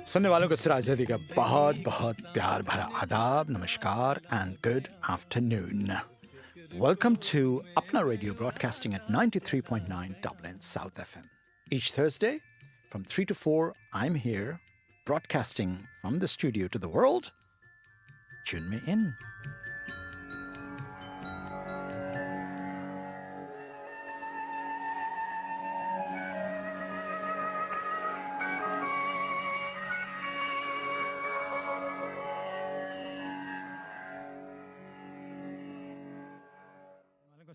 सुनने वालों को सिराज ज़ैदी का बहुत बहुत प्यार भरा आदाब, नमस्कार and good afternoon. Welcome to Apna Radio, broadcasting at 93.9 Dublin South FM. Each Thursday from 3 to 4, I'm here broadcasting from the studio to the world. Tune me in.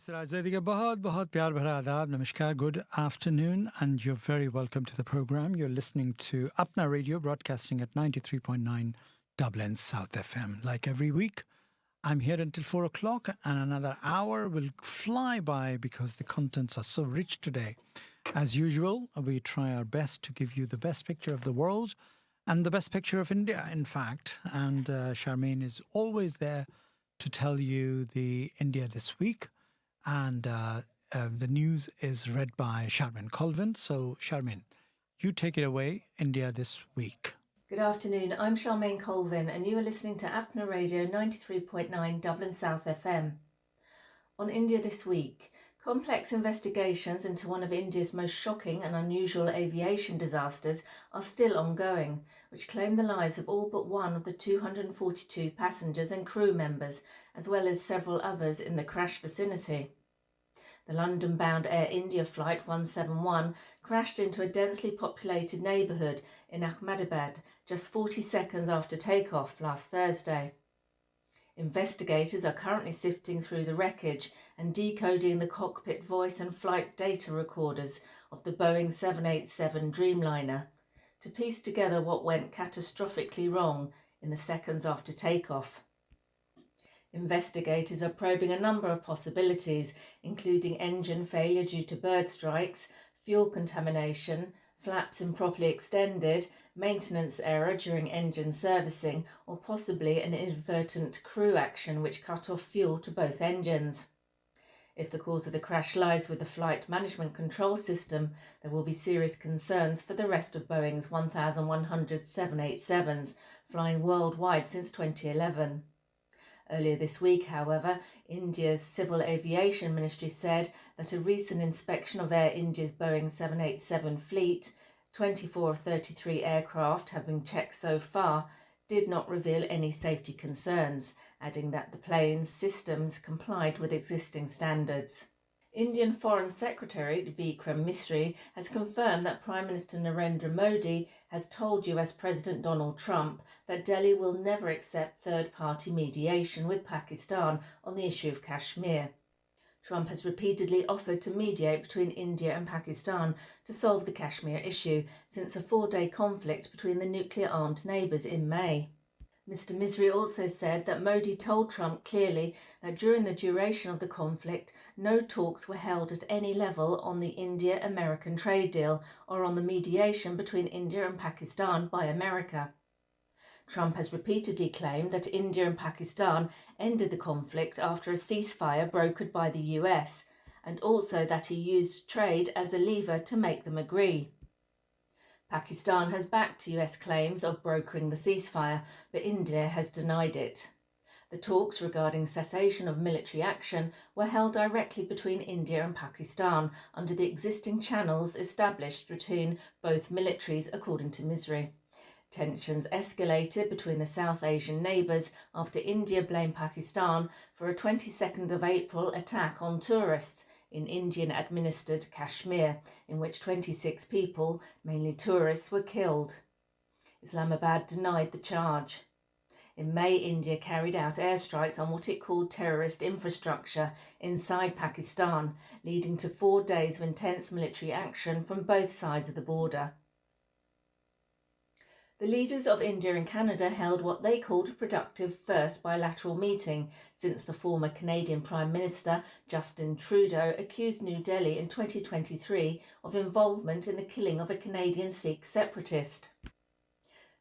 Siraj Zaidi ka बहुत प्यार भरा आदाब, नमस्कार, good afternoon, and you're very welcome to the program. You're listening to Apna Radio, broadcasting at 93.9 Dublin South FM. Like every week, I'm here until 4 o'clock, and another hour will fly by because the contents are so rich today. As usual, we try our best to give you the best picture of the world and the best picture of India, in fact. And Charmain is always there to tell you the India this week. And the news is read by Charmain Colvin. So, Charmain, you take it away, India this week. Good afternoon, I'm Charmain Colvin, and you are listening to Apna Radio 93.9 Dublin South FM. On India this week, complex investigations into one of India's most shocking and unusual aviation disasters are still ongoing, which claim the lives of all but one of the 242 passengers and crew members, as well as several others in the crash vicinity. The London-bound Air India Flight 171 crashed into a densely populated neighbourhood in Ahmedabad just 40 seconds after takeoff last Thursday. Investigators are currently sifting through the wreckage and decoding the cockpit voice and flight data recorders of the Boeing 787 Dreamliner to piece together what went catastrophically wrong in the seconds after takeoff. Investigators are probing a number of possibilities, including engine failure due to bird strikes, fuel contamination, flaps improperly extended, maintenance error during engine servicing, or possibly an inadvertent crew action which cut off fuel to both engines. If the cause of the crash lies with the flight management control system, there will be serious concerns for the rest of Boeing's 1,100 787s, flying worldwide since 2011. Earlier this week, however, India's Civil Aviation Ministry said that a recent inspection of Air India's Boeing 787 fleet, 24 of 33 aircraft have been checked so far, did not reveal any safety concerns, adding that the plane's systems complied with existing standards. Indian Foreign Secretary Vikram Misri has confirmed that Prime Minister Narendra Modi has told US President Donald Trump that Delhi will never accept third-party mediation with Pakistan on the issue of Kashmir. Trump has repeatedly offered to mediate between India and Pakistan to solve the Kashmir issue since a 4-day conflict between the nuclear-armed neighbours in May. Mr. Misri also said that Modi told Trump clearly that during the duration of the conflict, no talks were held at any level on the India-American trade deal or on the mediation between India and Pakistan by America. Trump has repeatedly claimed that India and Pakistan ended the conflict after a ceasefire brokered by the US, and also that he used trade as a lever to make them agree. Pakistan has backed US claims of brokering the ceasefire, but India has denied it. The talks regarding cessation of military action were held directly between India and Pakistan under the existing channels established between both militaries, according to Misri. Tensions escalated between the South Asian neighbours after India blamed Pakistan for a 22nd of April attack on tourists in Indian-administered Kashmir, in which 26 people, mainly tourists, were killed. Islamabad denied the charge. In May, India carried out airstrikes on what it called terrorist infrastructure inside Pakistan, leading to 4 days of intense military action from both sides of the border. The leaders of India and Canada held what they called a productive first bilateral meeting since the former Canadian Prime Minister Justin Trudeau accused New Delhi in 2023 of involvement in the killing of a Canadian Sikh separatist.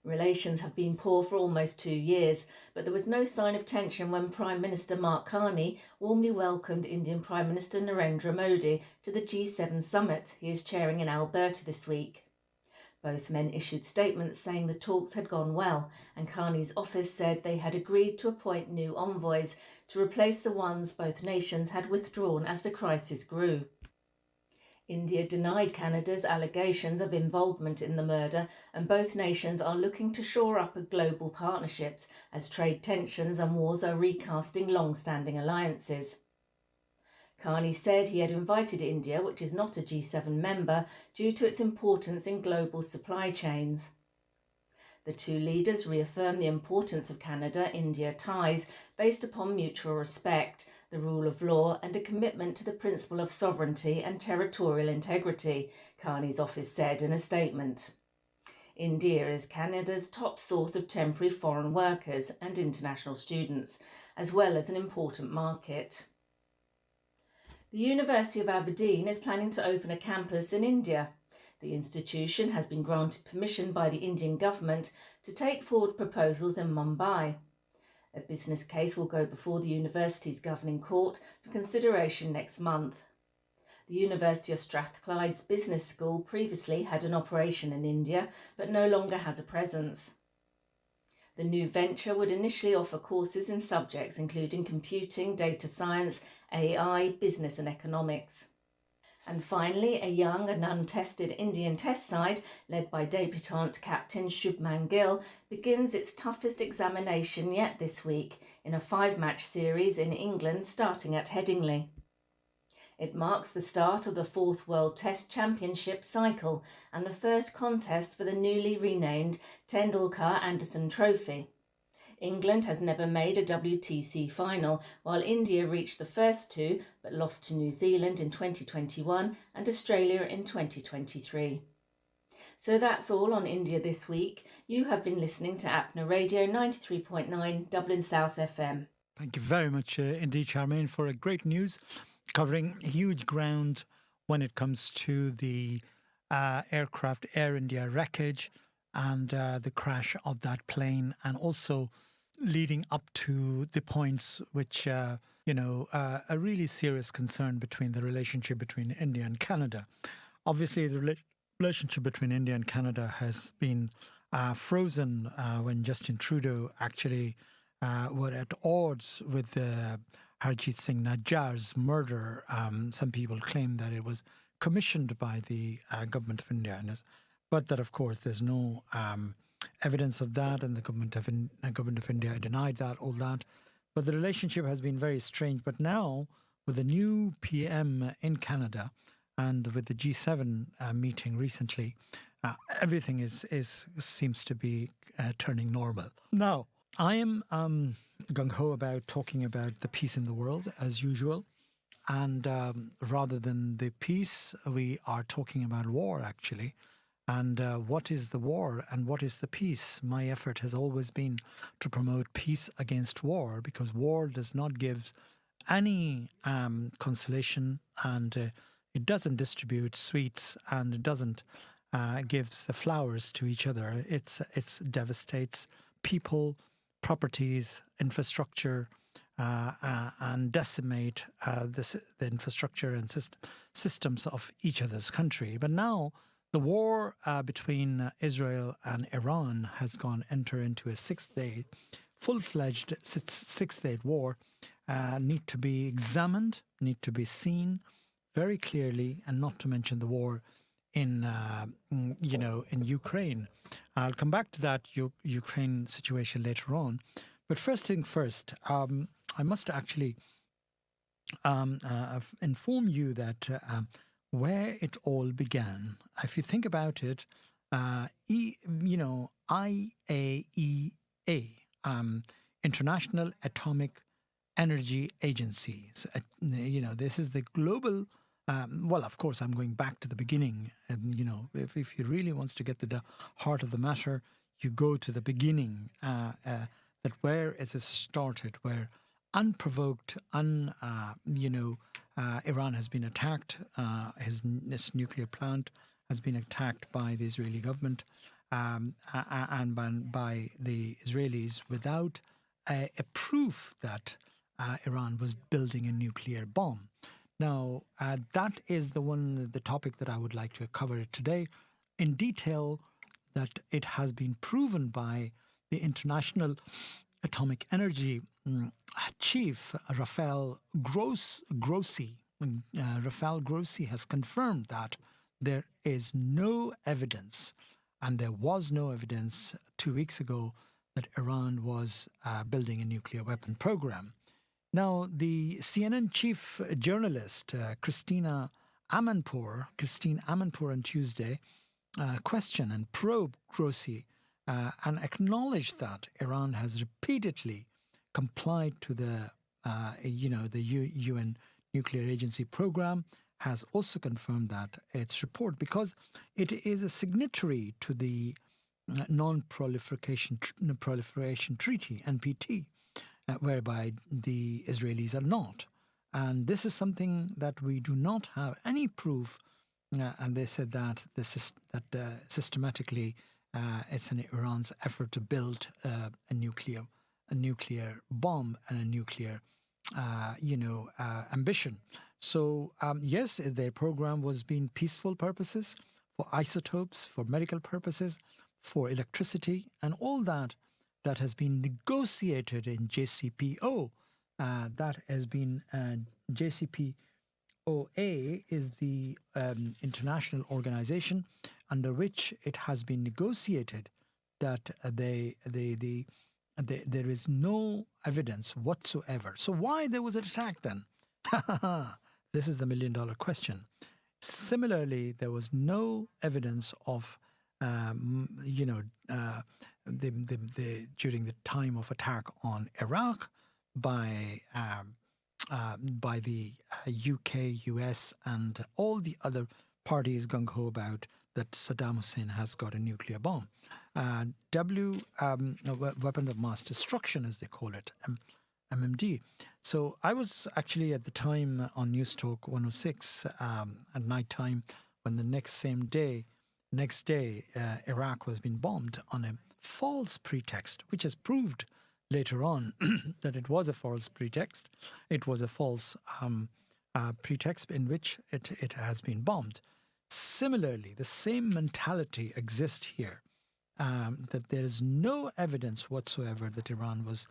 Relations have been poor for almost 2 years, but there was no sign of tension when Prime Minister Mark Carney warmly welcomed Indian Prime Minister Narendra Modi to the G7 summit he is chairing in Alberta this week. Both men issued statements saying the talks had gone well, and Carney's office said they had agreed to appoint new envoys to replace the ones both nations had withdrawn as the crisis grew. India denied Canada's allegations of involvement in the murder, and both nations are looking to shore up global partnerships as trade tensions and wars are recasting long-standing alliances. Carney said he had invited India, which is not a G7 member, due to its importance in global supply chains. The two leaders reaffirmed the importance of Canada-India ties based upon mutual respect, the rule of law, and a commitment to the principle of sovereignty and territorial integrity, Carney's office said in a statement. India is Canada's top source of temporary foreign workers and international students, as well as an important market. The University of Aberdeen is planning to open a campus in India. The institution has been granted permission by the Indian government to take forward proposals in Mumbai. A business case will go before the university's governing court for consideration next month. The University of Strathclyde's Business School previously had an operation in India, but no longer has a presence. The new venture would initially offer courses in subjects including computing, data science, AI, business and economics. And finally, a young and untested Indian test side, led by debutant captain 𝐀𝐩𝐧𝐚 𝐑𝐚, begins its toughest examination yet this week in a 5-match series in England starting at Headingley. It marks the start of the 4th World Test Championship cycle and the first contest for the newly renamed Tendulkar-Anderson Trophy. England has never made a WTC final, while India reached the first two but lost to New Zealand in 2021 and Australia in 2023. So that's all on India this week. You have been listening to Apna Radio 93.9 Dublin South FM. Thank you very much indeed, Charmain, for a great news covering huge ground when it comes to the aircraft Air India wreckage and the crash of that plane, and also leading up to the points which, a really serious concern between the relationship between India and Canada. Obviously, the relationship between India and Canada has been frozen when Justin Trudeau actually were at odds with 𝐀𝐩𝐧𝐚 𝐑𝐚𝐽's murder. Some people claim that it was commissioned by the government of India, but that, of course, there's no evidence of that, and the government of India denied that, all that. But the relationship has been very strange. But now, with the new PM in Canada and with the G7 meeting recently, everything seems to be turning normal. Now, I am gung-ho about talking about the peace in the world, as usual. And rather than the peace, we are talking about war, actually. And what is the war and what is the peace? My effort has always been to promote peace against war, because war does not give any consolation, and it doesn't distribute sweets, and it doesn't give the flowers to each other. It devastates people, properties, infrastructure, and decimate the infrastructure and systems of each other's country. But now the war between Israel and Iran has entered into a full-fledged six-day war. Need to be examined, need to be seen very clearly, and not to mention the war in Ukraine. I'll come back to that Ukraine situation later on. But first thing first, I must actually inform you that where it all began. If you think about it, IAEA, International Atomic Energy Agency. This is the global. Well, of course, I'm going back to the beginning. And, if you really wants to get to the heart of the matter, you go to the beginning. That where it started, where unprovoked, Iran has been attacked. His nuclear plant has been attacked by the Israeli government and by the Israelis without a proof that Iran was building a nuclear bomb. Now, that is the topic that I would like to cover today in detail, that it has been proven by the International Atomic Energy chief Rafael Grossi. Rafael Grossi has confirmed that there is no evidence, and there was no evidence 2 weeks ago, that Iran was building a nuclear weapon program. Now, the CNN chief journalist Christine Amanpour on Tuesday questioned and probed Grossi and acknowledged that Iran has repeatedly complied to the UN Nuclear Agency program, has also confirmed that its report, because it is a signatory to the Non-Proliferation Treaty, NPT, whereby the Israelis are not. And this is something that we do not have any proof. And they said that systematically it's in Iran's effort to build a nuclear bomb and a nuclear ambition. So yes, their program was being peaceful purposes, for isotopes, for medical purposes, for electricity, and all that has been negotiated in JCPO. That has been JCPOA is the international organization under which it has been negotiated that there is no evidence whatsoever. So why there was an attack then? This is the million-dollar question. Similarly, there was no evidence of during the time of attack on Iraq by the UK, US, and all the other parties gung-ho about that Saddam Hussein has got a nuclear bomb. Weapon of mass destruction, as they call it, MMD. So I was actually at the time on News Talk 106 at night time when the next day, Iraq was being bombed on a false pretext, which has proved later on that it was a false pretext. It was a false pretext in which it has been bombed. Similarly, the same mentality exists here, that there is no evidence whatsoever that Iran was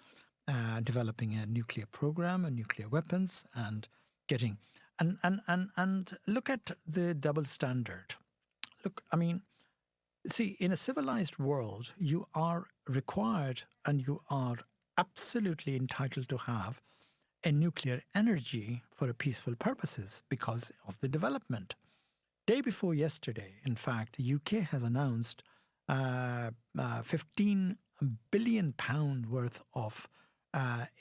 developing a nuclear program and nuclear weapons and getting... And look at the double standard. Look, I mean, see, in a civilized world, you are required and you are absolutely entitled to have a nuclear energy for peaceful purposes because of the development. Day before yesterday, in fact, the UK has announced £15 billion worth of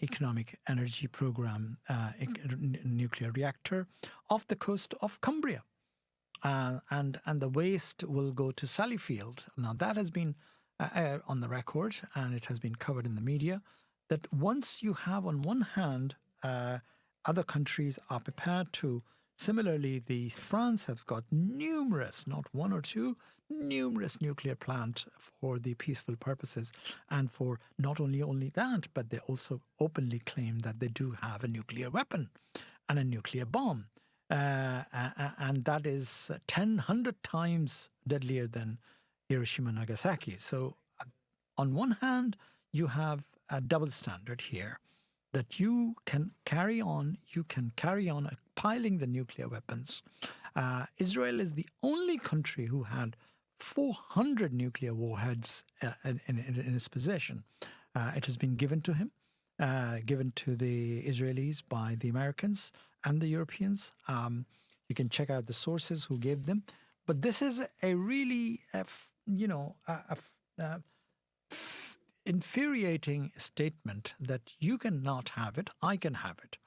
economic energy program, nuclear reactor off the coast of Cumbria. And the waste will go to Sallyfield. Now, that has been on the record, and it has been covered in the media, that once you have, on one hand, other countries are prepared to... Similarly, France have got numerous, not one or two, numerous nuclear plants for the peaceful purposes. And for not only that, but they also openly claim that they do have a nuclear weapon and a nuclear bomb. And that is 100 times deadlier than Hiroshima and Nagasaki. So on one hand, you have a double standard here that you can carry on piling the nuclear weapons. Israel is the only country who had 400 nuclear warheads in its possession. It has been given to him, given to the Israelis by the Americans and the Europeans. You can check out the sources who gave them. But this is a really, infuriating statement that you cannot have it, I can have it.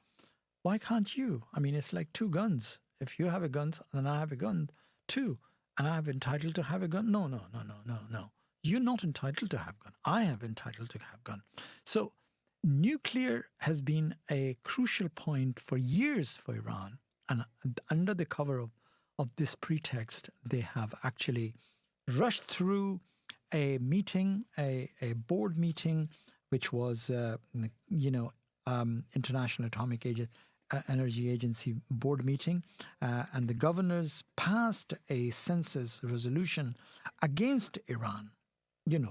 Why can't you? I mean, it's like two guns. If you have a gun, then I have a gun too. And I have entitled to have a gun. No. You're not entitled to have a gun. I have entitled to have a gun. So nuclear has been a crucial point for years for Iran. And under the cover of this pretext, they have actually rushed through a meeting, a board meeting, which was, International Atomic Energy Agency board meeting, and the governors passed a census resolution against Iran,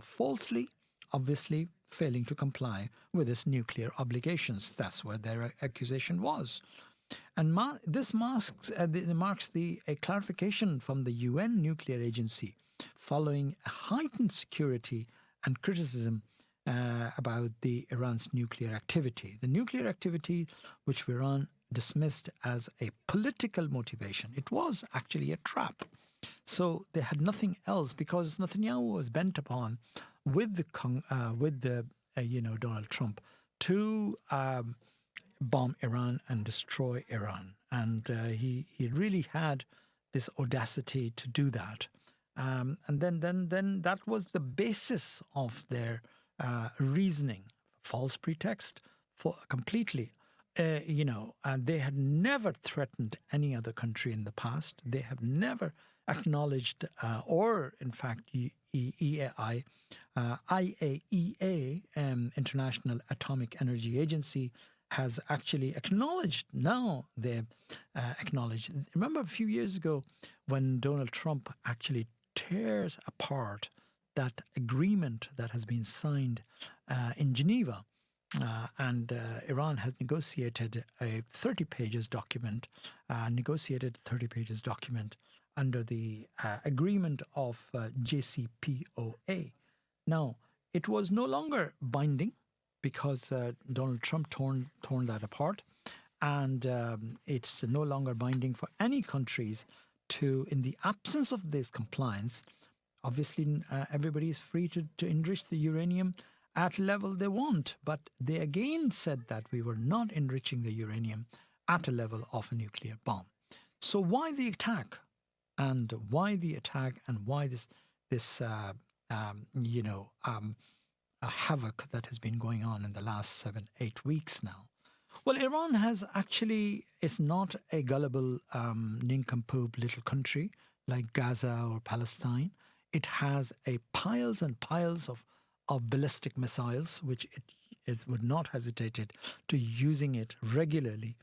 falsely, obviously failing to comply with its nuclear obligations. That's what their accusation was. And this marks a clarification from the UN nuclear agency following a heightened security and criticism about Iran's nuclear activity. The nuclear activity, which Iran dismissed as a political motivation, it was actually a trap. So they had nothing else, because Netanyahu was bent upon with Donald Trump to bomb Iran and destroy Iran, and he really had this audacity to do that. And then that was the basis of their reasoning, false pretext for completely. And they had never threatened any other country in the past. They have never acknowledged, or in fact, IAEA, International Atomic Energy Agency, has actually acknowledged. Now they've acknowledged. Remember a few years ago when Donald Trump actually tears apart that agreement that has been signed in Geneva, and Iran has negotiated a 30 pages document, under the agreement of JCPOA. Now, it was no longer binding because Donald Trump torn that apart, and it's no longer binding for any countries to, in the absence of this compliance, obviously everybody is free to enrich the uranium at a level they want, but they again said that we were not enriching the uranium at a level of a nuclear bomb. So why the attack? And why this havoc that has been going on in the last 7-8 weeks now? Well, Iran is not a gullible, nincompoop little country like Gaza or Palestine. It has piles and piles of ballistic missiles, which it would not hesitate to using it regularly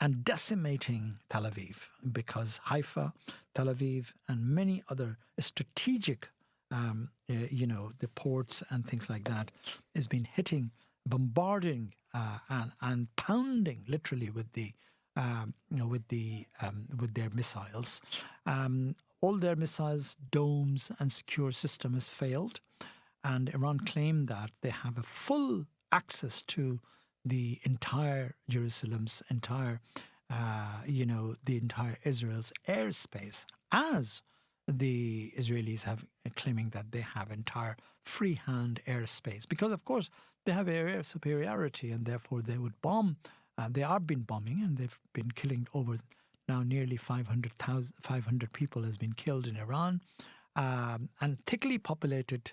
and decimating Tel Aviv, because Haifa, Tel Aviv, and many other strategic, the ports and things like that, has been hitting, bombarding, and pounding literally with their missiles. All their missiles, domes, and secure system has failed, and Iran claimed that they have a full access to the entire Jerusalem's entire Israel's airspace, as the Israelis have claiming that they have entire freehand airspace, because of course they have air superiority, and therefore they would bomb. They are been bombing, and they've been killing over now nearly 500 people has been killed in Iran, and thickly populated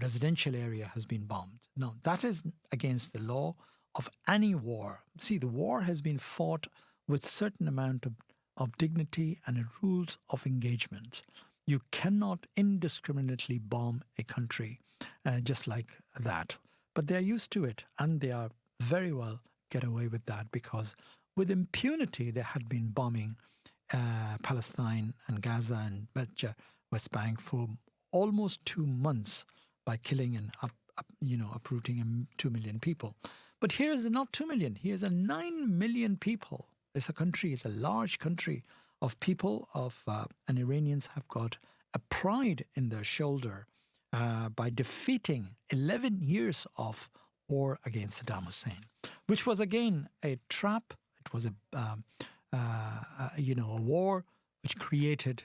residential area has been bombed. Now, that is against the law of any war. See, the war has been fought with certain amount of dignity and rules of engagement. You cannot indiscriminately bomb a country just like that. But they're used to it, and they are very well get away with that, because with impunity they had been bombing Palestine and Gaza and West Bank for almost 2 months by killing and uprooting 2 million people. But here is not 2 million. Here's 9 million people. It's a country. It's a large country of people. And Iranians have got a pride in their shoulder by defeating 11 years of war against Saddam Hussein, which was again a trap. It was a war which created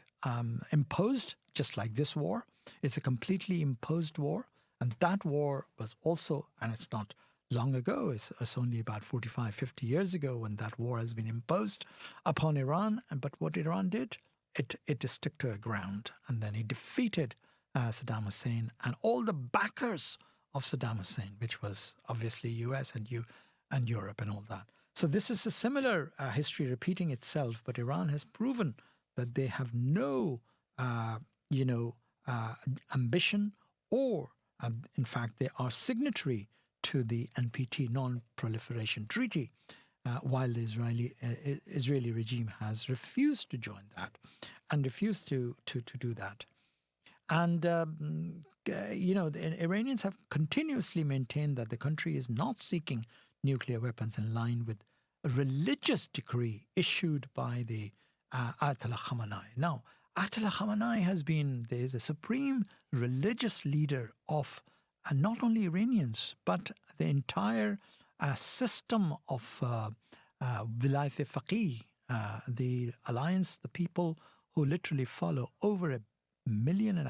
imposed, just like this war. It's a completely imposed war, and that war was also, and it's not long ago, it's only about 45, 50 years ago when that war has been imposed upon Iran. But what Iran did, it stuck to the ground, and then it defeated Saddam Hussein and all the backers of Saddam Hussein, which was obviously US and Europe and all that. So this is a similar history repeating itself, but Iran has proven that they have no, ambition, or in fact, they are signatory to the NPT, Non-Proliferation Treaty, while the Israeli regime has refused to join that and refused to do that. And, the Iranians have continuously maintained that the country is not seeking nuclear weapons in line with a religious decree issued by the Ayatollah Khamenei. Now, Ayatollah Khamenei is a supreme religious leader of not only Iranians, but the entire system of 𝐬𝐿𝐴 the alliance, the people who literally follow over 1.5 million,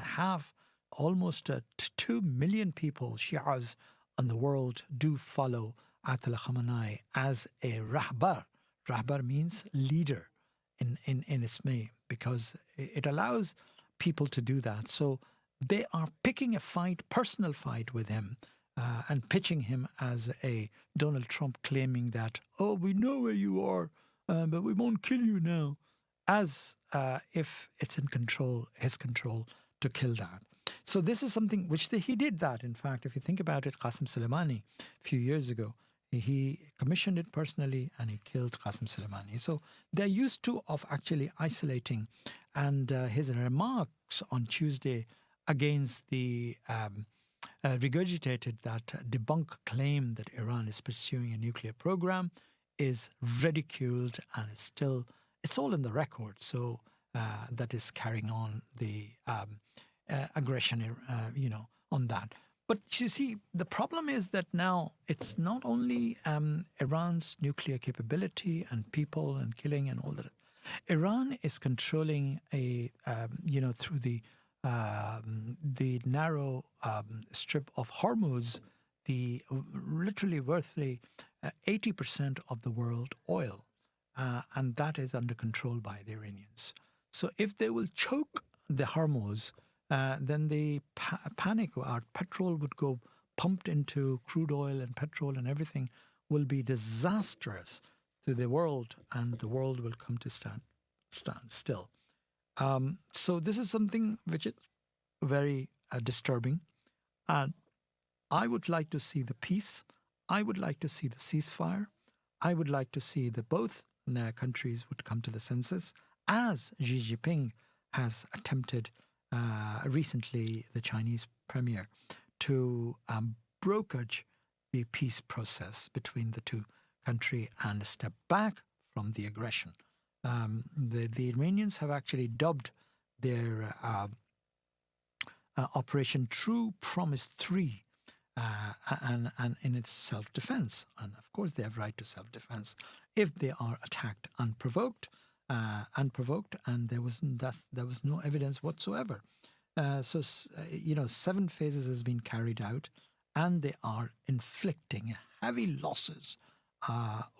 almost 2 million people, Shias in the world, do follow Ayatollah Khamenei as a rahbar. Rahbar means leader in Ismail, because it allows people to do that. So they are picking a personal fight with him, and pitching him as a Donald Trump, claiming that, oh, we know where you are, but we won't kill you now, as if it's in his control to kill that. So this is something which he did that. In fact, if you think about it, Qasem Soleimani, a few years ago, he commissioned it personally and he killed Qasem Soleimani. So they're used to of actually isolating. And his remarks on Tuesday against the regurgitated that debunked claim that Iran is pursuing a nuclear program is ridiculed, and it's all in the record. So that is carrying on the aggression, on that. But you see, the problem is that now it's not only Iran's nuclear capability and people and killing and all that. Iran is controlling through the narrow strip of Hormuz, the literally worthily 80% of the world oil, and that is under control by the Iranians. So if they will choke the Hormuz, then the panic, our petrol would go pumped into crude oil and petrol, and everything will be disastrous to the world, and the world will come to stand still. So this is something which is very disturbing, and I would like to see the peace. I would like to see the ceasefire. I would like to see that both countries would come to the senses, as Xi Jinping has attempted recently, the Chinese premier, to brokerage the peace process between the two countries and step back from the aggression. The Iranians have actually dubbed their Operation True Promise 3 and in its self-defense. And of course, they have right to self-defense if they are attacked unprovoked, and there was no evidence whatsoever. So 7 phases has been carried out, and they are inflicting heavy losses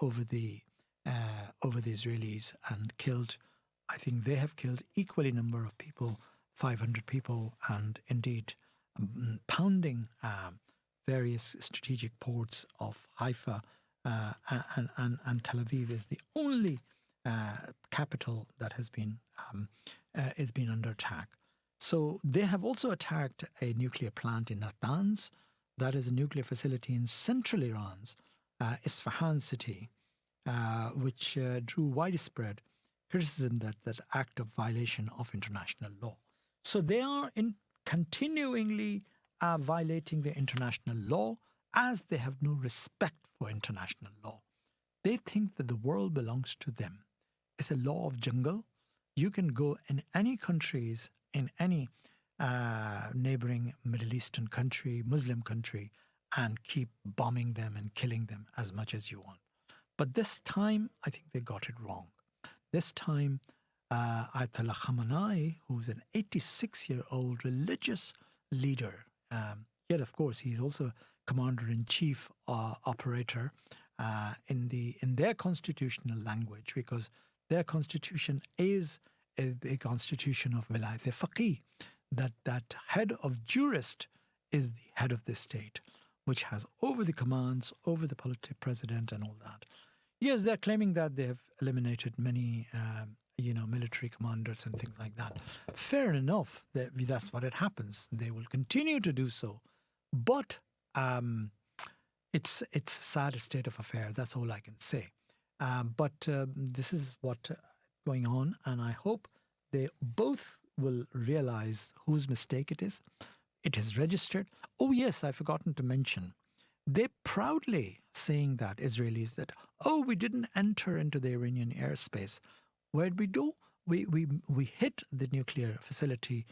over the Israelis, and killed. I think they have killed equally number of people, 500 people, and indeed pounding various strategic ports of Haifa and Tel Aviv is the only capital that has been under attack. So they have also attacked a nuclear plant in Natanz. That is a nuclear facility in central Iran's Isfahan city, which drew widespread criticism that act of violation of international law. So they are continuingly violating the international law, as they have no respect for international law. They think that the world belongs to them. It's a law of jungle. You can go in any countries, in any neighboring Middle Eastern country, Muslim country, and keep bombing them and killing them as much as you want. But this time, I think they got it wrong. This time, Ayatollah Khamenei, who's an 86-year-old religious leader, yet of course he's also commander-in-chief operator in their constitutional language, because their constitution is a constitution of 𝐬𝐿𝐴, that head of jurist is the head of the state, which has over the commands, over the president and all that. Yes, they're claiming that they have eliminated many military commanders and things like that. Fair enough, that's what it happens. They will continue to do so. But it's a sad state of affair. That's all I can say. But this is what going on, and I hope they both will realize whose mistake it is. It is registered. Oh yes, I've forgotten to mention. They proudly saying that Israelis that we didn't enter into the Iranian airspace. Where did we do? We hit the nuclear facility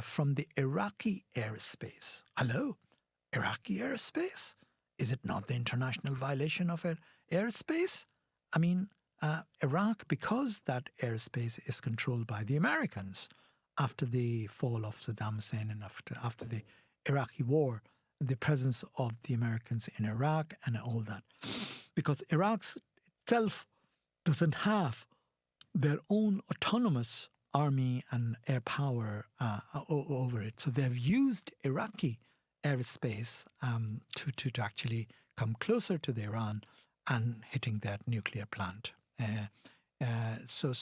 from the Iraqi airspace. Hello, Iraqi airspace? Is it not the international violation of airspace? I mean, Iraq, because that airspace is controlled by the Americans after the fall of Saddam Hussein and after the Iraqi war, the presence of the Americans in Iraq and all that. Because Iraq itself doesn't have their own autonomous army and air power over it. So they've used Iraqi airspace to actually come closer to the Iran and hitting that nuclear plant. So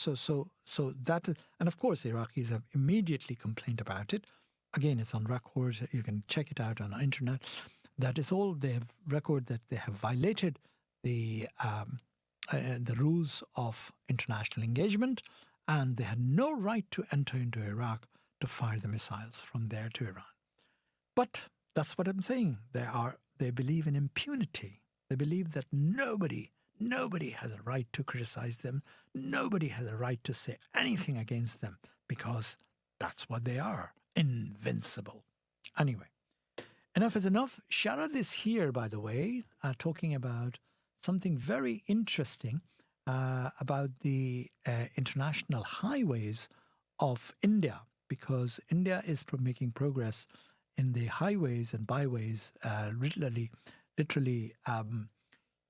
that, and of course, Iraqis have immediately complained about it. Again, it's on record. You can check it out on the internet. That is all. They have record that they have violated the rules of international engagement, and they had no right to enter into Iraq to fire the missiles from there to Iran. But that's what I'm saying. They believe in impunity. They believe that nobody has a right to criticize them. Nobody has a right to say anything against them because that's what they are. Invincible. Anyway, enough is enough. Sharad is here, by the way, talking about something very interesting about the international highways of India, because India is making progress in the highways and byways, literally,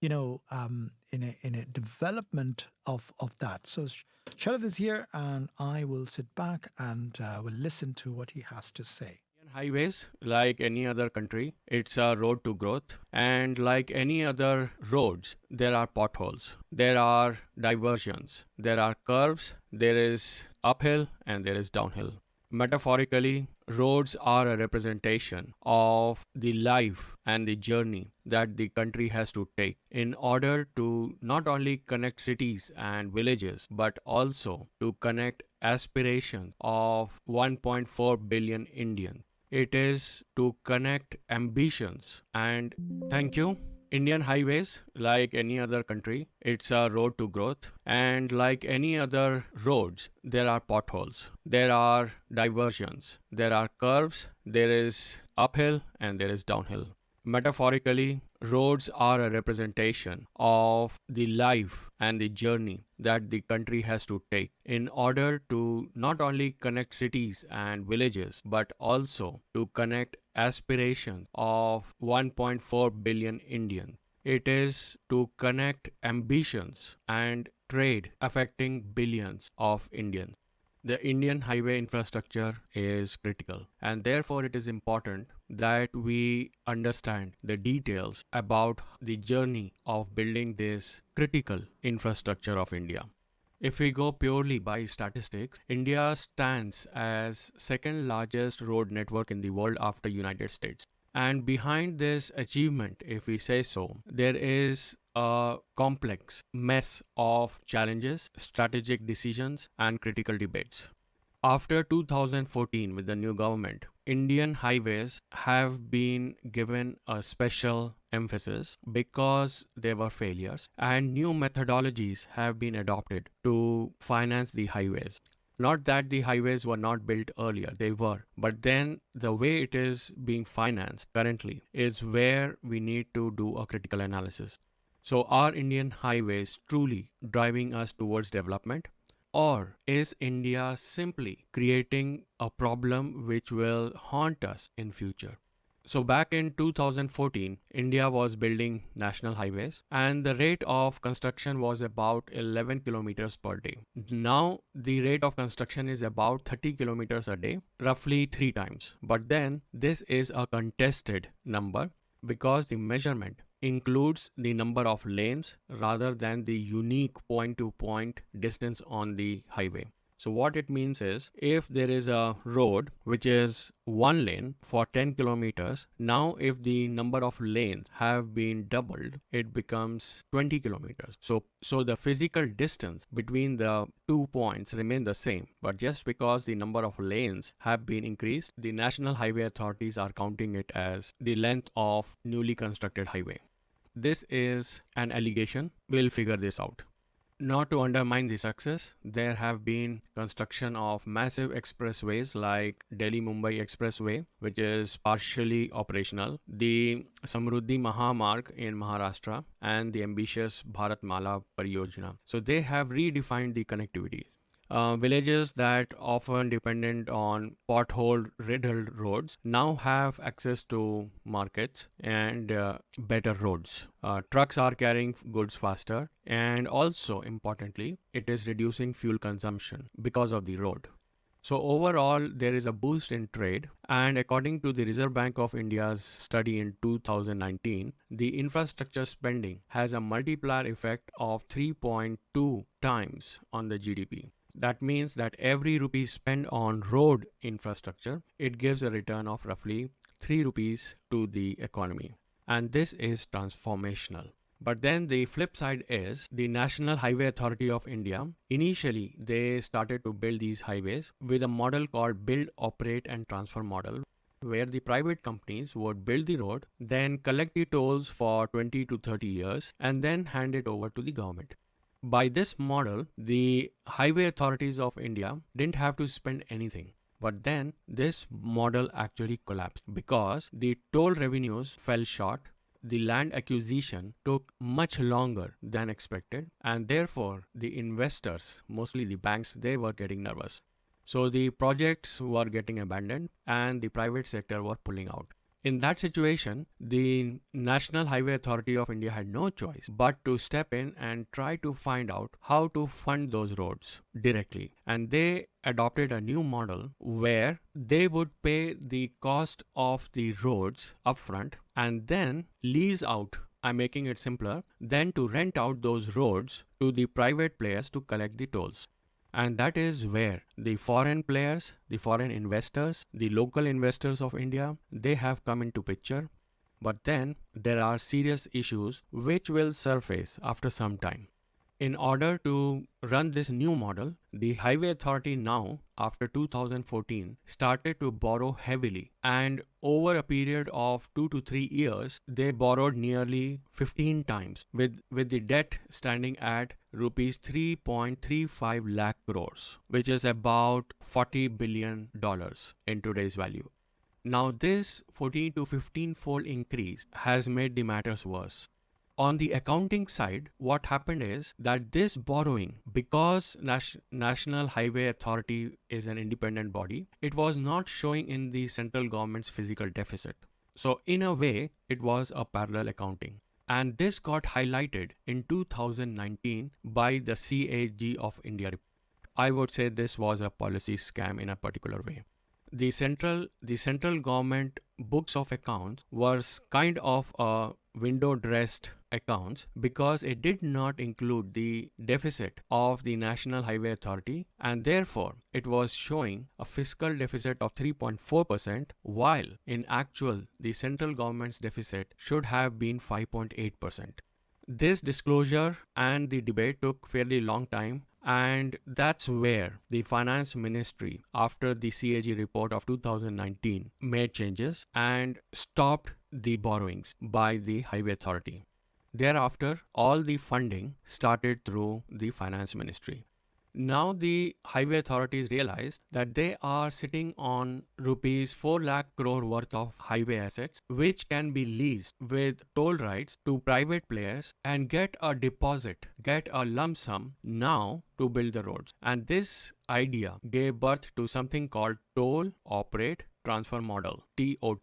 in a development of that. So Sharad is here, and I will sit back and will listen to what he has to say. Highways, like any other country, it's a road to growth. And like any other roads, there are potholes, there are diversions, there are curves, there is uphill and there is downhill. Metaphorically, roads are a representation of the life and the journey that the country has to take in order to not only connect cities and villages, but also to connect aspirations of 1.4 billion Indians. It is to connect ambitions. And thank you. Indian highways, like any other country, it's a road to growth. And like any other roads, there are potholes, there are diversions, there are curves, there is uphill and there is downhill. Metaphorically, roads are a representation of the life and the journey that the country has to take in order to not only connect cities and villages, but also to connect aspirations of 1.4 billion Indians. It is to connect ambitions and trade affecting billions of Indians. The Indian highway infrastructure is critical, and therefore it is important that we understand the details about the journey of building this critical infrastructure of India. If we go purely by statistics, India stands as second largest road network in the world after United States. And behind this achievement, if we say so, there is a complex mess of challenges, strategic decisions, and critical debates. After 2014, with the new government, Indian highways have been given a special emphasis because there were failures, and new methodologies have been adopted to finance the highways. Not that the highways were not built earlier, they were. But then the way it is being financed currently is where we need to do a critical analysis. So are Indian highways truly driving us towards development? Or is India simply creating a problem which will haunt us in future? So back in 2014, India was building national highways and the rate of construction was about 11 kilometers per day. Now the rate of construction is about 30 kilometers a day, roughly 3 times. But then this is a contested number because the measurement includes the number of lanes rather than the unique point-to-point distance on the highway. So what it means is, if there is a road which is one lane for 10 kilometers, now if the number of lanes have been doubled, it becomes 20 kilometers. So the physical distance between the 2 points remain the same, but just because the number of lanes have been increased, the national highway authorities are counting it as the length of newly constructed highway. This is an allegation. We'll figure this out. Not to undermine the success, there have been construction of massive expressways like Delhi-Mumbai Expressway, which is partially operational, the Samruddhi Mahamarg in Maharashtra, and the ambitious Bharatmala Pariyojana. So they have redefined the connectivity. Villages that often dependent on pothole-riddled roads now have access to markets and better roads. Trucks are carrying goods faster, and also importantly, it is reducing fuel consumption because of the road. So overall, there is a boost in trade, and according to the Reserve Bank of India's study in 2019, the infrastructure spending has a multiplier effect of 3.2 times on the GDP. That means that every rupee spent on road infrastructure, it gives a return of roughly 3 rupees to the economy. And this is transformational. But then the flip side is the National Highway Authority of India. Initially, they started to build these highways with a model called Build, Operate and Transfer model, where the private companies would build the road, then collect the tolls for 20 to 30 years, and then hand it over to the government. By this model, the highway authorities of India didn't have to spend anything. But then this model actually collapsed because the toll revenues fell short, the land acquisition took much longer than expected, and therefore the investors, mostly the banks, they were getting nervous. So the projects were getting abandoned and the private sector were pulling out. In that situation, the National Highway Authority of India had no choice but to step in and try to find out how to fund those roads directly. And they adopted a new model where they would pay the cost of the roads upfront and then lease out. I'm making it simpler, then to rent out those roads to the private players to collect the tolls. And that is where the foreign players, the foreign investors, the local investors of India, they have come into picture. But then there are serious issues which will surface after some time. In order to run this new model, the Highway Authority now, after 2014, started to borrow heavily, and over a period of 2 to 3 years, they borrowed nearly 15 times, with the debt standing at rupees 3.35 lakh crores, which is about $40 billion in today's value. Now, this 14 to 15-fold increase has made the matters worse. On the accounting side, what happened is that this borrowing, because National Highway Authority is an independent body, it was not showing in the central government's physical deficit. So in a way, it was a parallel accounting. And this got highlighted in 2019 by the 𝐀𝐩𝐧𝐚 of India. I would say this was a policy scam in a particular way. The central government books of accounts was kind of a window dressed accounts because it did not include the deficit of the National Highway Authority, and therefore it was showing a fiscal deficit of 3.4%, while in actual the central government's deficit should have been 5.8%. This disclosure and the debate took fairly long time, and that's where the finance ministry, after the 𝐀𝐩𝐧𝐚 report of 2019, made changes and stopped the borrowings by the highway authority. Thereafter, all the funding started through the finance ministry. Now the highway authorities realized that they are sitting on rupees 4 lakh crore worth of highway assets, which can be leased with toll rights to private players and get a deposit, get a lump sum now to build the roads. And this idea gave birth to something called Toll, Operate, Transfer Model, TOT.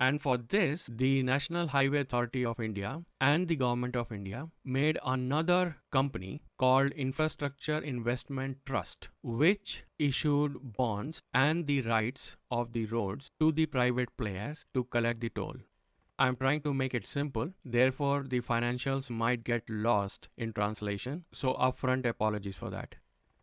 And for this, the National Highway Authority of India and the Government of India made another company called Infrastructure Investment Trust, which issued bonds and the rights of the roads to the private players to collect the toll. I'm trying to make it simple, therefore the financials might get lost in translation, so upfront apologies for that.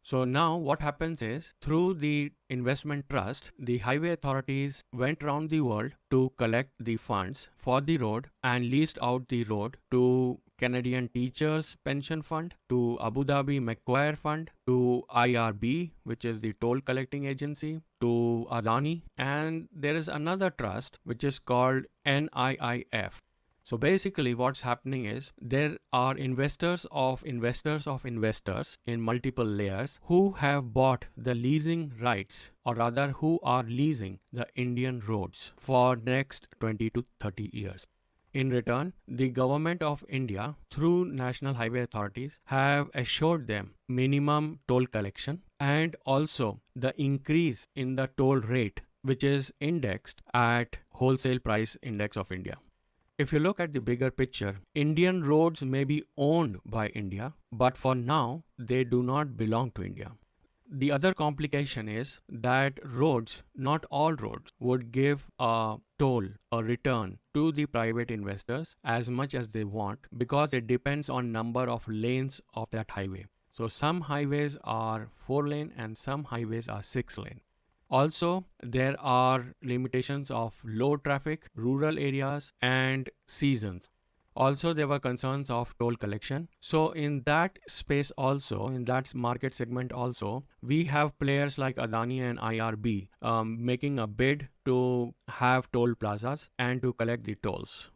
So now what happens is, through the investment trust, the highway authorities went around the world to collect the funds for the road and leased out the road to Canadian Teachers Pension Fund, to Abu Dhabi Macquarie Fund, to IRB, which is the toll collecting agency, to Adani, and there is another trust which is called NIIF. So basically what's happening is there are investors of investors of investors in multiple layers who have bought the leasing rights, or rather who are leasing the Indian roads for next 20 to 30 years. In return, the government of India through national highway authorities have assured them minimum toll collection and also the increase in the toll rate, which is indexed at wholesale price index of India. If you look at the bigger picture, Indian roads may be owned by India, but for now, they do not belong to India. The other complication is that roads, not all roads, would give a toll, a return to the private investors as much as they want, because it depends on number of lanes of that highway. So some highways are 4-lane and some highways are 6-lane. Also, there are limitations of low traffic, rural areas, and seasons. Also, there were concerns of toll collection. So, in that space also, in that market segment also, we have players like Adani and IRB making a bid to have toll plazas and to collect the tolls.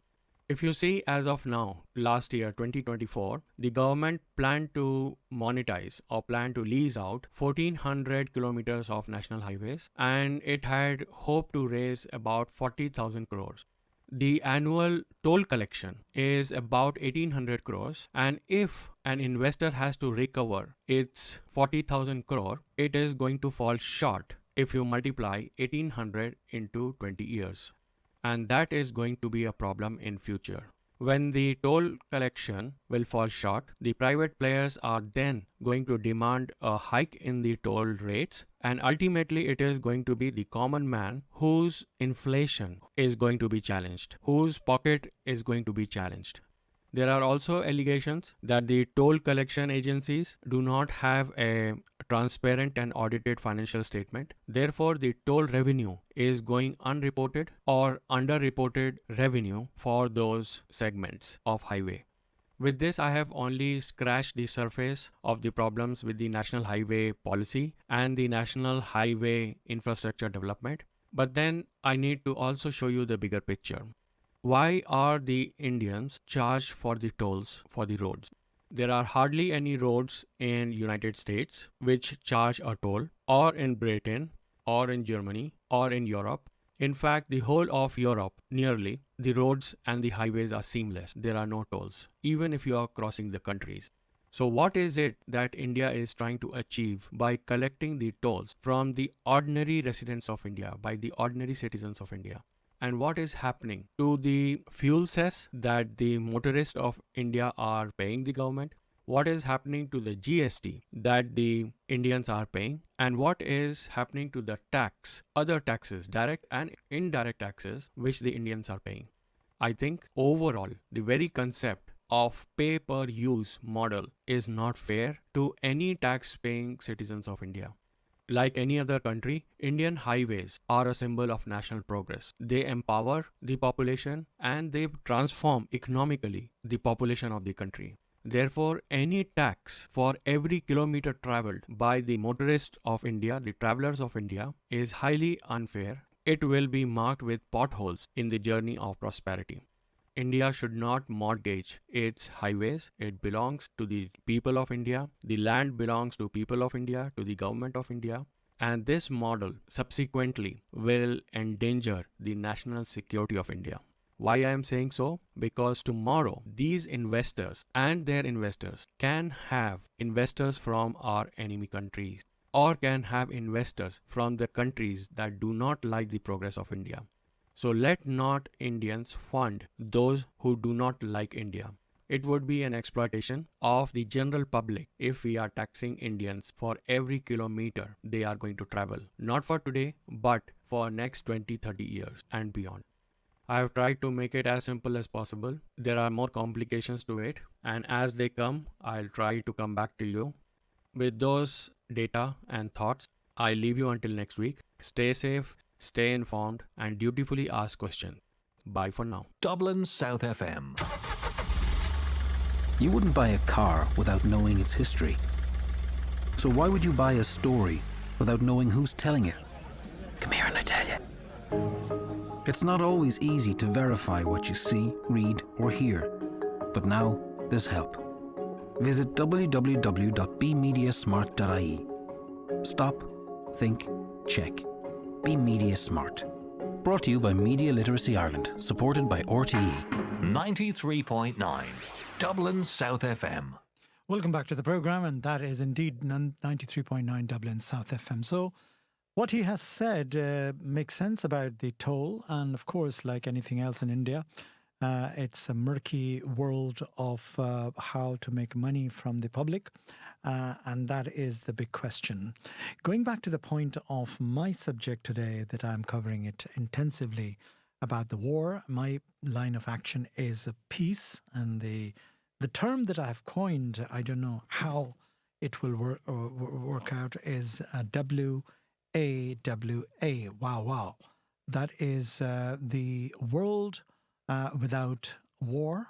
If you see, as of now, last year 2024, the government planned to monetize or planned to lease out 1400 kilometers of national highways, and it had hoped to raise about 40,000 crores. The annual toll collection is about 1800 crores, and if an investor has to recover its 40,000 crore, it is going to fall short if you multiply 1800 into 20 years. And that is going to be a problem in future. When the toll collection will fall short, the private players are then going to demand a hike in the toll rates, and ultimately it is going to be the common man whose inflation is going to be challenged, whose pocket is going to be challenged. There are also allegations that the toll collection agencies do not have a transparent and audited financial statement. Therefore, the toll revenue is going unreported or underreported revenue for those segments of highway. With this, I have only scratched the surface of the problems with the National Highway Policy and the National Highway Infrastructure Development. But then I need to also show you the bigger picture. Why are the Indians charged for the tolls for the roads? There are hardly any roads in United States which charge a toll, or in Britain, or in Germany, or in Europe. In fact, the whole of Europe, nearly, the roads and the highways are seamless. There are no tolls, even if you are crossing the countries. So what is it that India is trying to achieve by collecting the tolls from the ordinary residents of India, by the ordinary citizens of India? And what is happening to the fuel cess that the motorists of India are paying the government? What is happening to the GST that the Indians are paying? And what is happening to the tax, other taxes, direct and indirect taxes, which the Indians are paying? I think overall, the very concept of pay-per-use model is not fair to any tax-paying citizens of India. Like any other country, Indian highways are a symbol of national progress. They empower the population and they transform economically the population of the country. Therefore, any tax for every kilometer traveled by the motorists of India, the travelers of India, is highly unfair. It will be marked with potholes in the journey of prosperity. India should not mortgage its highways. It belongs to the people of India. The land belongs to people of India, to the government of India. And this model subsequently will endanger the national security of India. Why I am saying so? Because tomorrow these investors and their investors can have investors from our enemy countries, or can have investors from the countries that do not like the progress of India. So let not Indians fund those who do not like India. It would be an exploitation of the general public if we are taxing Indians for every kilometer they are going to travel. Not for today, but for next 20-30 years and beyond. I have tried to make it as simple as possible. There are more complications to it, and as they come, I'll try to come back to you. With those data and thoughts, I leave you until next week. Stay safe, stay informed, and dutifully ask questions. Bye for now. Dublin South FM. You wouldn't buy a car without knowing its history. So why would you buy a story without knowing who's telling it? Come here and I tell you. It's not always easy to verify what you see, read, or hear. But now there's help. Visit www.bemediasmart.ie. Stop, think, check. Be Media Smart. Brought to you by Media Literacy Ireland, supported by RTE. 93.9 Dublin South FM. Welcome back to the programme, and that is indeed 93.9 Dublin South FM. So what he has said makes sense about the toll, and of course, like anything else in India, it's a murky world of how to make money from the public, and that is the big question. Going back to the point of my subject today, that I'm covering it intensively about the war, my line of action is peace, and the term that I have coined, I don't know how it will work out, is WAWA. Wow. That is the world without war,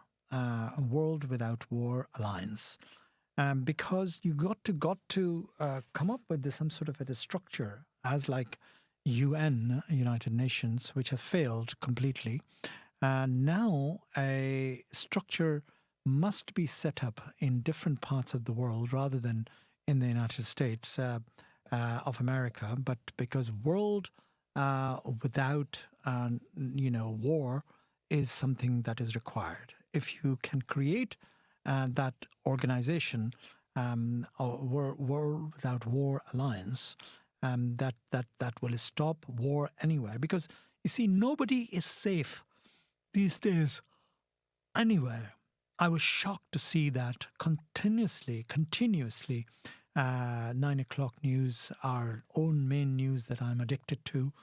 World Without War Alliance. Because you got to come up with some sort of a structure, as like UN, United Nations, which have failed completely. Now a structure must be set up in different parts of the world rather than in the United States of America. But because world without war is something that is required. If you can create that organization, World Without War Alliance, that will stop war anywhere. Because you see, nobody is safe these days anywhere. I was shocked to see that continuously, 9 o'clock news, our own main news that I'm addicted to,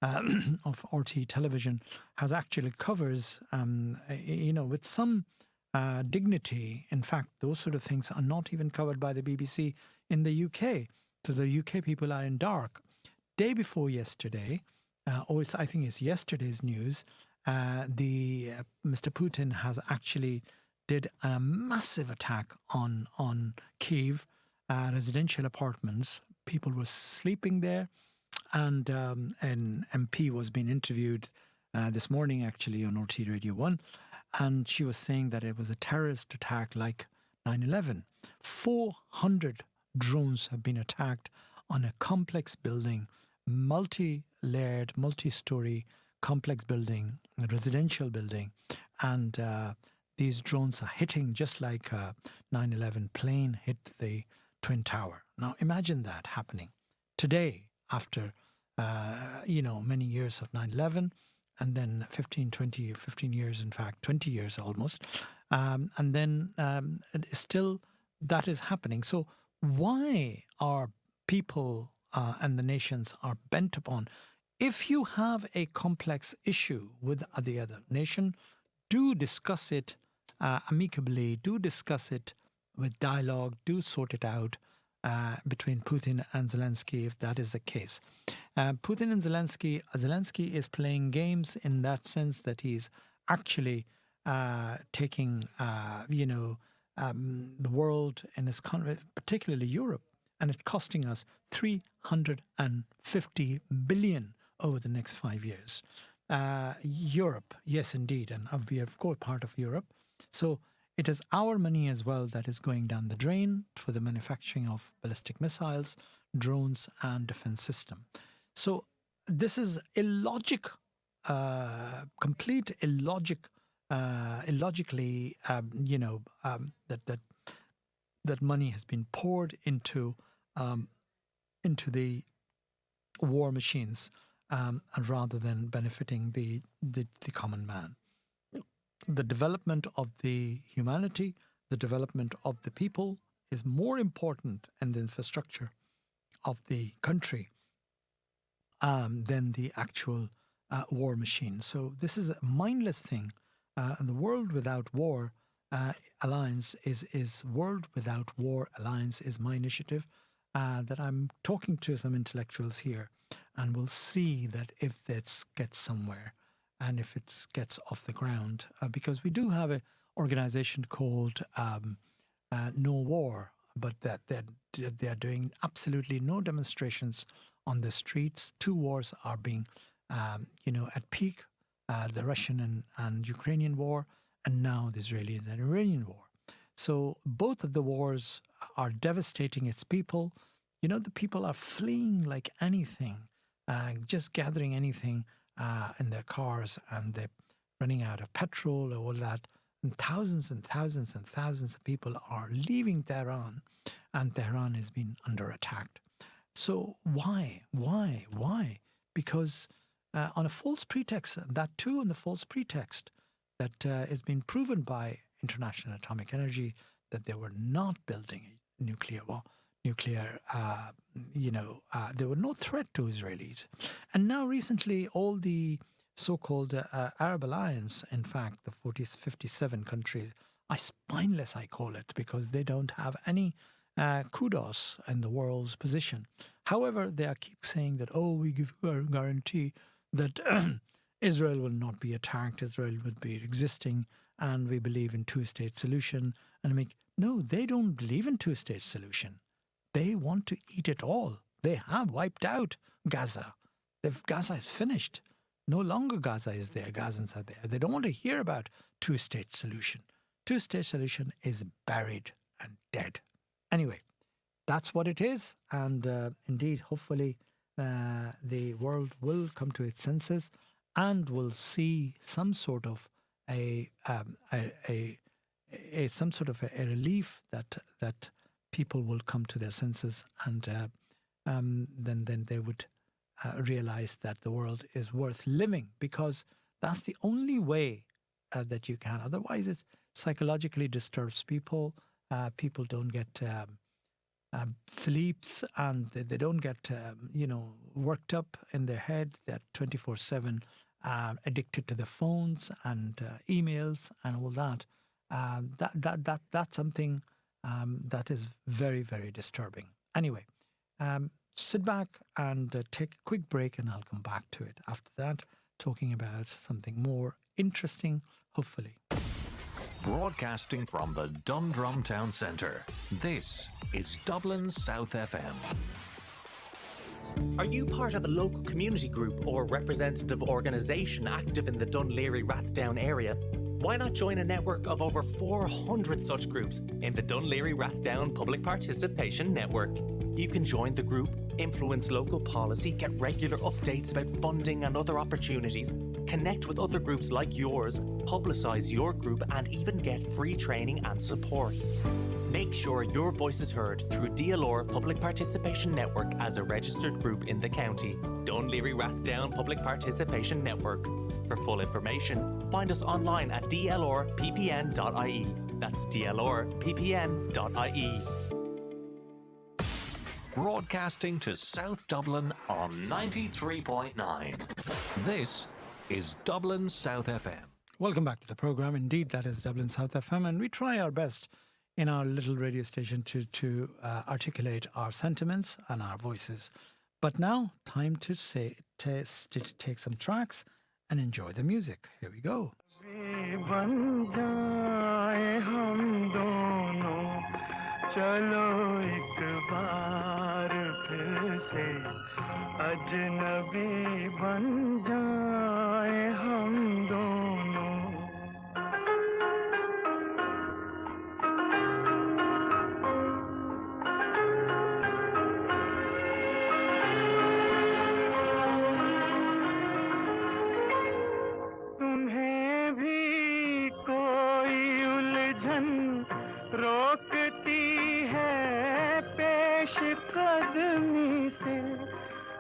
of RT television, has actually covers, with some dignity. In fact, those sort of things are not even covered by the BBC in the UK. So the UK people are in dark. Day before yesterday, I think it's yesterday's news, Mr. Putin has actually did a massive attack on Kyiv, residential apartments. People were sleeping there, and an MP was being interviewed this morning, actually, on RT Radio 1, and she was saying that it was a terrorist attack like 9/11. 400 drones have been attacked on a complex building, multi-layered, multi-story complex building, a residential building, and these drones are hitting just like a 9/11 plane hit the Twin Tower. Now imagine that happening today after, many years of 9/11, and then 15 years, in fact, 20 years almost. And then still that is happening. So why are people and the nations are bent upon, if you have a complex issue with the other nation, do discuss it amicably, do discuss it with dialogue, do sort it out between Putin and Zelensky, if that is the case. Putin and Zelensky is playing games in that sense that he's actually taking, the world in his particularly Europe, and it's costing us 350 billion over the next 5 years. Europe, yes, indeed, and we are, of course, part of Europe. So it is our money as well that is going down the drain for the manufacturing of ballistic missiles, drones, and defense system. So this is complete illogically, that money has been poured into the war machines, rather than benefiting the common man. The development of the humanity, the development of the people is more important, and the infrastructure of the country than the actual war machine. So this is a mindless thing. The world without war Alliance is World Without War Alliance is my initiative that I'm talking to some intellectuals here, and we'll see that if this gets somewhere and if it gets off the ground, because we do have an organization called No War, but that they're doing absolutely no demonstrations on the streets. Two wars are being, at peak, the Russian and Ukrainian war, and now the Israeli and the Iranian war. So both of the wars are devastating its people. The people are fleeing like anything, just gathering anything in their cars, and they're running out of petrol or all that. And thousands and thousands and thousands of people are leaving Tehran, and Tehran has been under attack. So why? Because on a false pretext, that too on the false pretext that has been proven by International Atomic Energy that they were not building a nuclear, there were no threat to Israelis. And now recently, all the so-called Arab Alliance, in fact, the 57 countries, are spineless, I call it, because they don't have any kudos in the world's position. However, they keep saying that, we give you a guarantee that Israel will not be attacked, Israel will be existing, and we believe in two-state solution. And no, they don't believe in two-state solution. They want to eat it all. They have wiped out Gaza. Gaza is finished. No longer Gaza is there. Gazans are there. They don't want to hear about two-state solution. Two-state solution is buried and dead. Anyway, that's what it is. And indeed, hopefully, the world will come to its senses and will see some sort of a relief that people will come to their senses, and then they would realize that the world is worth living, because that's the only way that you can. Otherwise, it psychologically disturbs people. People don't get sleeps, and they don't get worked up in their head. They're 24/7 addicted to their phones and emails and all that. That's something that is very, very disturbing. Anyway, sit back and take a quick break, and I'll come back to it after that, talking about something more interesting, hopefully. Broadcasting from the Dundrum Town Centre, this is Dublin South FM. Are you part of a local community group or representative organisation active in the Dun Laoghaire Rathdown area? Why not join a network of over 400 such groups in the Dun Laoghaire Rathdown Public Participation Network? You can join the group, influence local policy, get regular updates about funding and other opportunities, connect with other groups like yours, publicise your group, and even get free training and support. Make sure your voice is heard through DLR Public Participation Network as a registered group in the county. Dun Laoghaire Rathdown Public Participation Network. For full information, find us online at dlrppn.ie. That's dlrppn.ie. Broadcasting to South Dublin on 93.9. This is Dublin South FM. Welcome back to the program. Indeed, that is Dublin South FM, and we try our best in our little radio station to articulate our sentiments and our voices. But now, time to take some tracks and enjoy the music. Here we go.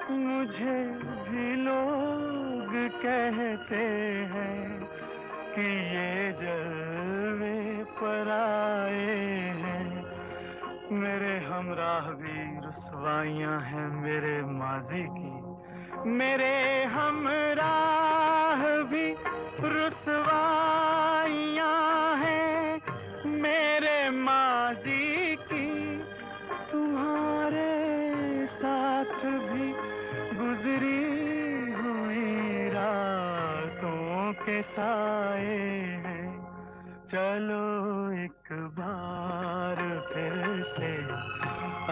मुझे भी लोग कहते हैं कि ये जलवे पर आए हैं मेरे हमराह भी रुसवाइयाँ हैं मेरे माजी की मेरे हमराह भी रुसवाइयाँ हैं साथ भी गुजरी हुई रातों के साए हैं। चलो एक बार फिर से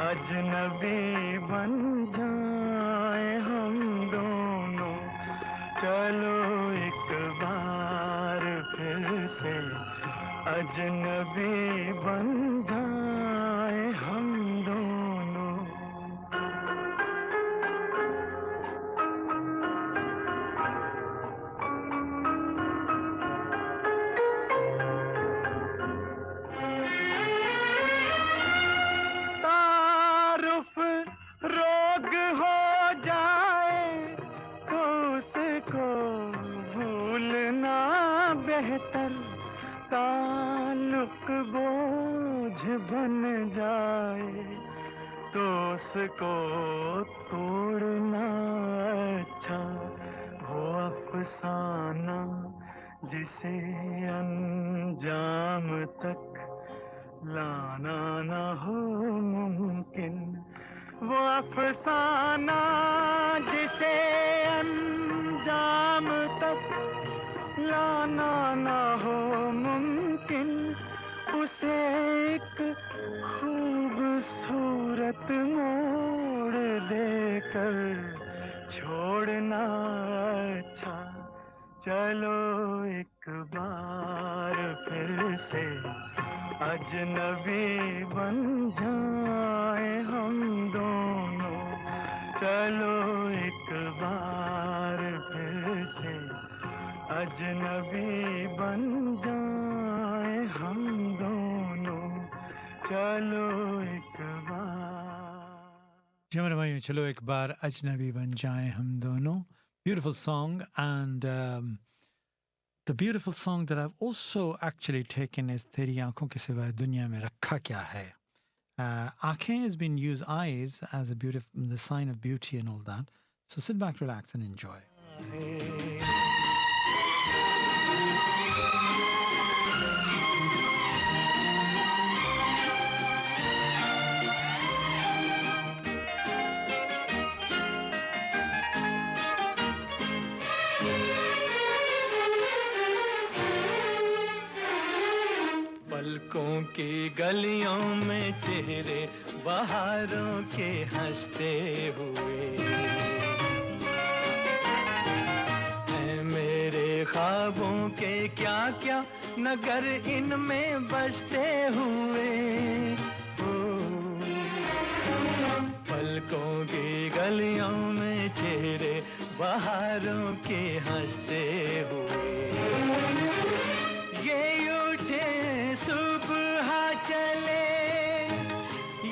अजनबी बन जाए हम दोनों। चलो एक बार फिर से अजनबी बन जाए हम दोनों। तारुफ रोग हो जाए तो उसको भूलना बेहतर। ताल्लुक बोझ बन जाए तो उसको तोड़ना अच्छा। वो अफसाना जिसे अंजाम तक लाना न हो मुमकिन। वो अफसाना जिसे अंजाम तक लाना न हो मुमकिन। उसे एक खूबसूरत मोड़ देकर छोड़ना अच्छा। चलो एक बार फिर से अजनबी बन जाए हम दोनों। चलो एक बार फिर से अजनबी बन जाए हम दोनों। चलो एक बार। जी मेरे भाइयों, चलो एक बार अजनबी बन जाए हम दोनों. Beautiful song, and the beautiful song that I've also actually taken is तेरी आँखों के सिवा दुनिया में रखा क्या है. आँखें has been used, eyes, as a beautiful, the sign of beauty and all that. So sit back, relax, and enjoy. पलकों की गलियों में चेहरे बहारों के हंसते हुए हैं मेरे ख्वाबों के क्या क्या नगर इनमें बसते हुए हो. पलकों की गलियों में चेहरे बहारों के हंसते हुए ये उठे सुबह चले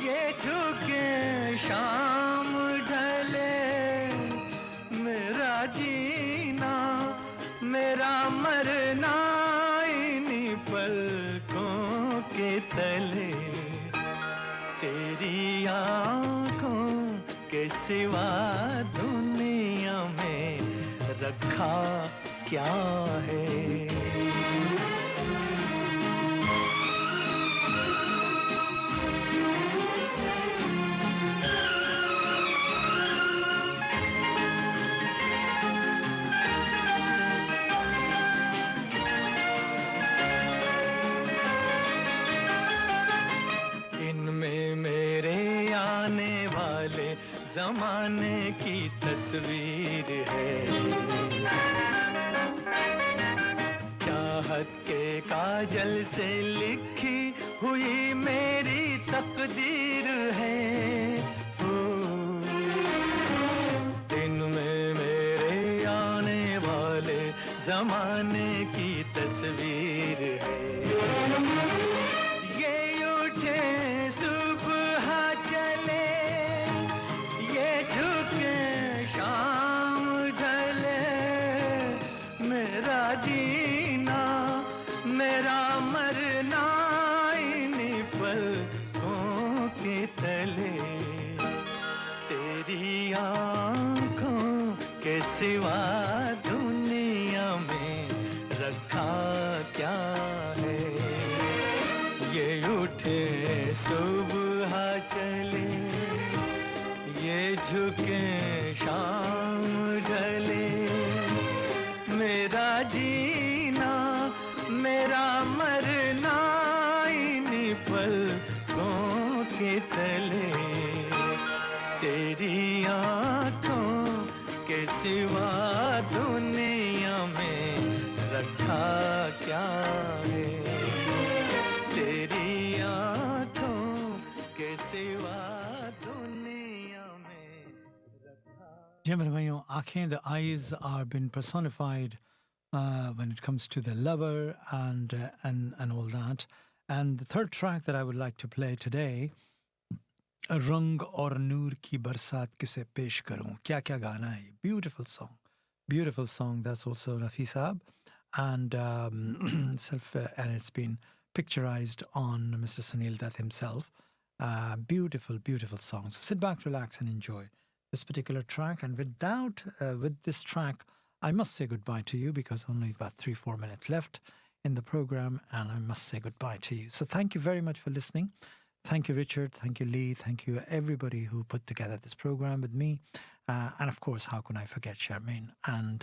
ये झुके शाम ढले मेरा जीना मेरा मरना इन्हीं पलकों के तले तेरी आँखों के सिवा दुनिया में रखा क्या है. ज़माने की तस्वीर है चाहत के काजल से लिखी हुई मेरी तकदीर है. इनमें मेरे आने वाले ज़माने की तस्वीर है. ये उठे सुबह चले शाम ढले मेरा जीना मेरा मरना इन्हीं पलकों के तले तेरी आँखों के सिवा दुनिया में रखा क्या है. ये उठे सुबह चले ये झुके शाम ढले मेरा जीना मेरा मरना इन्हीं पलकों के तले तेरी आंखों के सिवा दुनिया में रखा क्या है तेरी आंखों के सिवा दुनिया में रखा जी मेरे भाइयों आँखें the eyes are been personified when it comes to the lover and all that. And the third track that I would like to play today, रंग और नूर की बरसात किसे पेश करूं क्या क्या गाना है beautiful song that's also Rafi Saab and and it's been picturized on Mr. Sunil Dutt himself. Beautiful song. So sit back, relax and enjoy this particular track, and with this track I must say goodbye to you because only about 3-4 minutes left in the program and I must say goodbye to you. So thank you very much for listening. Thank you, Richard. Thank you, Lee. Thank you, everybody who put together this program with me. And of course, how can I forget Charmain and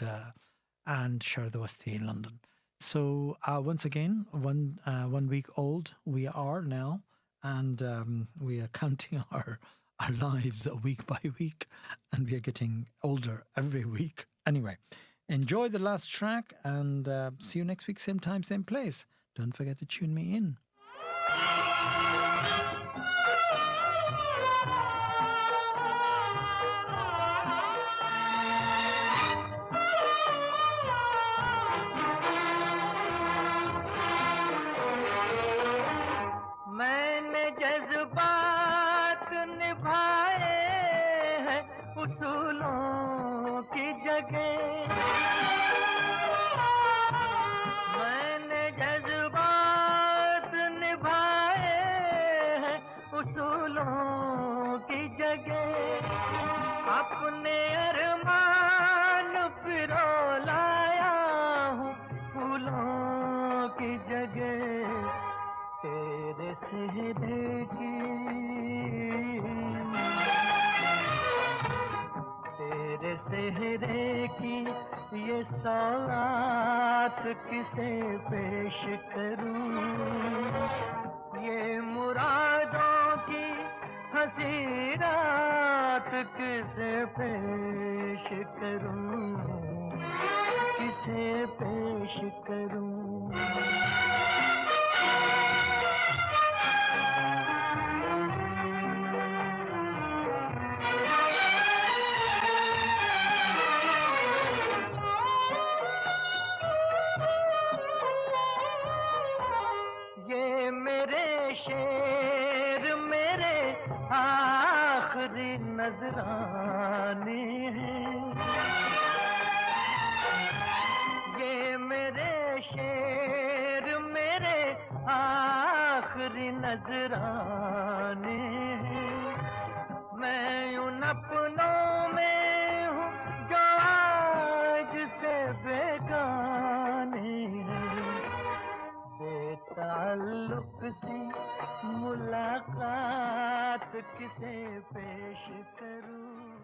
Sharad Awasthi in London. So once again, one week old we are now, and we are counting our lives week by week, and we are getting older every week. Anyway, enjoy the last track, and see you next week, same time, same place. Don't forget to tune me in. मैंने जज्बात निभाए हैं उसूलों की जगह मैंने जज्बात निभाए हैं उसूलों की जगह अपने अरमान पिरो लाया हूँ फूलों की जगह तेरे सेहरे की ये सौगात किसे पेश करूं ये मुरादों की हंसी रात किसे पेश करूं किसे पेश करूं शेर मेरे आखिरी नजराने हैं ये मेरे शेर मेरे आखिरी नजराने हैं मैं उन अपनों में हूँ जो आज से बेगाने हैं ताल्लुक सी मुलाकात किसे पेश करूं